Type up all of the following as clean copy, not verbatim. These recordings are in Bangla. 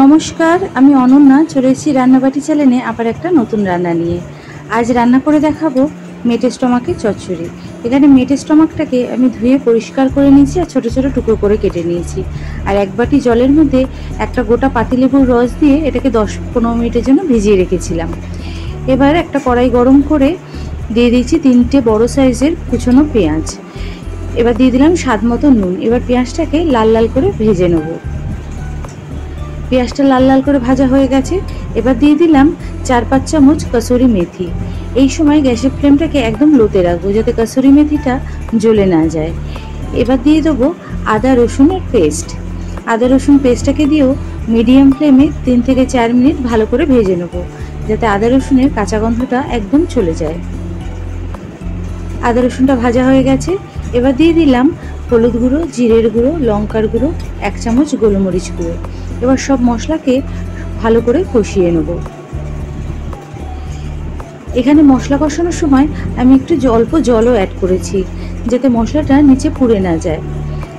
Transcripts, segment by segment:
নমস্কার, আমি অনন্যা চলে এসেছি রান্নাবাটি চ্যানেলে আবার একটা নতুন রান্না নিয়ে। আজ রান্না করে দেখাবো মেটে স্টমাকের চচ্চড়ি। এখানে মেটে স্টমাকটাকে আমি ধুয়ে পরিষ্কার করে নিয়েছি আর ছোট ছোট টুকরো করে কেটে নিয়েছি। আর এক বাটি জলের মধ্যে একটা গোটা পাতিলেবুর রস দিয়ে এটাকে 10-15 মিনিটের জন্য ভিজিয়ে রেখেছিলাম। এবার একটা কড়াই গরম করে দিয়ে দিয়েছি 3টে বড় সাইজের কুচনো পেঁয়াজ। এবার দিয়ে দিলাম স্বাদ মতো নুন। এবার পেঁয়াজটাকে লাল লাল করে ভেজে নেব। পেঁয়াজটা লাল লাল করে ভাজা হয়ে গেছে। এবার দিয়ে দিলাম 4-5 চামচ কসুরি মেথি। এই সময় গ্যাসের ফ্লেমটাকে একদম লোতে রাখবো যাতে কসুরি মেথিটা জ্বলে না যায়। এবার দিয়ে দেবো আদা রসুনের পেস্ট। আদা রসুন পেস্টটাকে দিয়েও মিডিয়াম ফ্লেমে 3 থেকে 4 মিনিট ভালো করে ভেজে নেব যাতে আদা রসুনের কাঁচা গন্ধটা একদম চলে যায়। আদা রসুনটা ভাজা হয়ে গেছে। এবার দিয়ে দিলাম হলুদ গুঁড়ো, জিরের গুঁড়ো, লঙ্কার গুঁড়ো, 1 চামচ গোলমরিচ গুঁড়ো। এবার সব মশলাকে ভালো করে কষিয়ে নেব। এখানে মশলা কষানোর সময় আমি একটু অল্প জলও অ্যাড করেছি যাতে মশলাটা নিচে পুড়ে না যায়।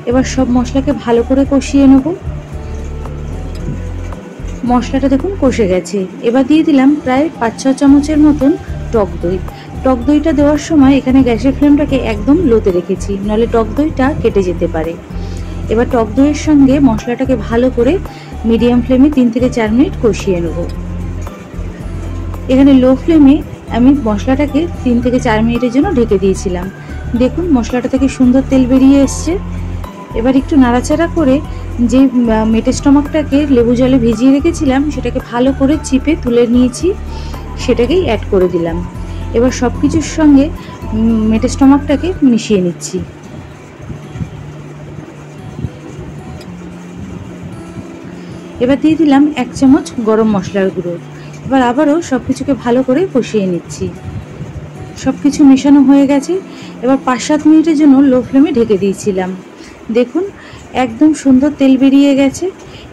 এবার সব মশলাকে ভালো করে কষিয়ে নেব। মশলাটা দেখুন কষে গেছে। এবার দিয়ে দিলাম প্রায় 5-6 চামচের মতন টক দই। টক দইটা দেওয়ার সময় এখানে গ্যাসের ফ্লেমটাকে একদম লোতে রেখেছি, নাহলে টক দইটা কেটে যেতে পারে। এবার টক দইয়ের সঙ্গে মশলাটাকে ভালো করে মিডিয়াম ফ্লেমে 3 থেকে 4 মিনিট কষিয়ে নেব। এখানে লো ফ্লেমে আমি মশলাটাকে 3 থেকে 4 মিনিটের জন্য ঢেকে দিয়েছিলাম। দেখুন মশলাটা থেকে সুন্দর তেল বেরিয়ে এসছে। এবার একটু নাড়াচাড়া করে যে মেটে স্টমাকটাকে লেবু জলে ভিজিয়ে রেখেছিলাম সেটাকে ভালো করে চিপে তুলে নিয়েছি, সেটাকেই অ্যাড করে দিলাম। এবার সব কিছুর সঙ্গে মেটে স্টমাকটাকে মিশিয়ে নিচ্ছি। এবার দিয়ে দিলাম 1 চামচ গরম মশলার গুঁড়ো। এবার আবারও সব কিছুকে ভালো করে কষিয়ে নিচ্ছি। সব কিছু মেশানো হয়ে গেছে। এবার 5-7 মিনিটের জন্য লো ফ্লেমে ঢেকে দিয়েছিলাম। দেখুন একদম সুন্দর তেল বেরিয়ে গেছে।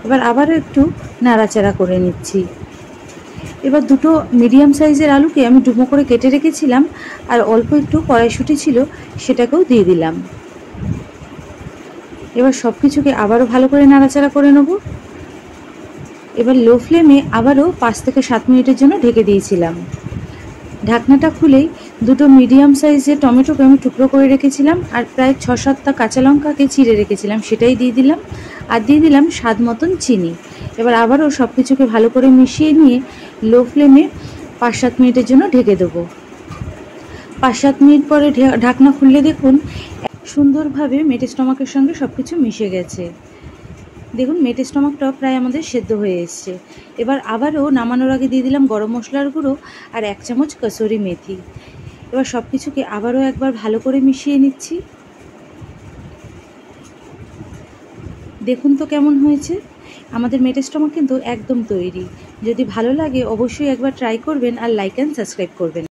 এবার আবারও একটু নাড়াচাড়া করে নিচ্ছি। এবার 2টো মিডিয়াম সাইজের আলুকে আমি ডুমো করে কেটে রেখেছিলাম আর অল্প একটু কড়াইশুঁটি ছিল সেটাকেও দিয়ে দিলাম। এবার সব কিছুকে আবারও ভালো করে নাড়াচাড়া করে নেব। এবার লো ফ্লেমে আবারও 5 থেকে 7 মিনিটের জন্য ঢেকে দিয়েছিলাম। ঢাকনাটা খুলেই 2টো মিডিয়াম সাইজের টমেটোকে আমি টুকরো করে রেখেছিলাম আর প্রায় 6-7টা কাঁচা লঙ্কাকে চিড়ে রেখেছিলাম সেটাই দিয়ে দিলাম। আর দিয়ে দিলাম স্বাদ মতন চিনি। এবার আবারও সব কিছুকে ভালো করে মিশিয়ে নিয়ে লো ফ্লেমে 5-7 মিনিটের জন্য ঢেকে দেবো। 5-7 মিনিট পরে ঢাকনা খুললে দেখুন সুন্দরভাবে মেটে স্টমাকের সঙ্গে সব কিছু মিশে গেছে। দেখুন মেটে স্টমাকটা প্রায় আমাদের সেদ্ধ হয়ে এসছে। এবার আবারও নামানোর আগে দিয়ে দিলাম গরম মশলার গুঁড়ো আর 1 চামচ কসুরি মেথি। এবার সব কিছুকে আবারও একবার ভালো করে মিশিয়ে নিচ্ছি। দেখুন তো কেমন হয়েছে। আমাদের মেটে স্টমাক কিন্তু একদম তৈরি। যদি ভালো লাগে অবশ্যই একবার ট্রাই করবেন আর লাইক অ্যান্ড সাবস্ক্রাইব করবেন।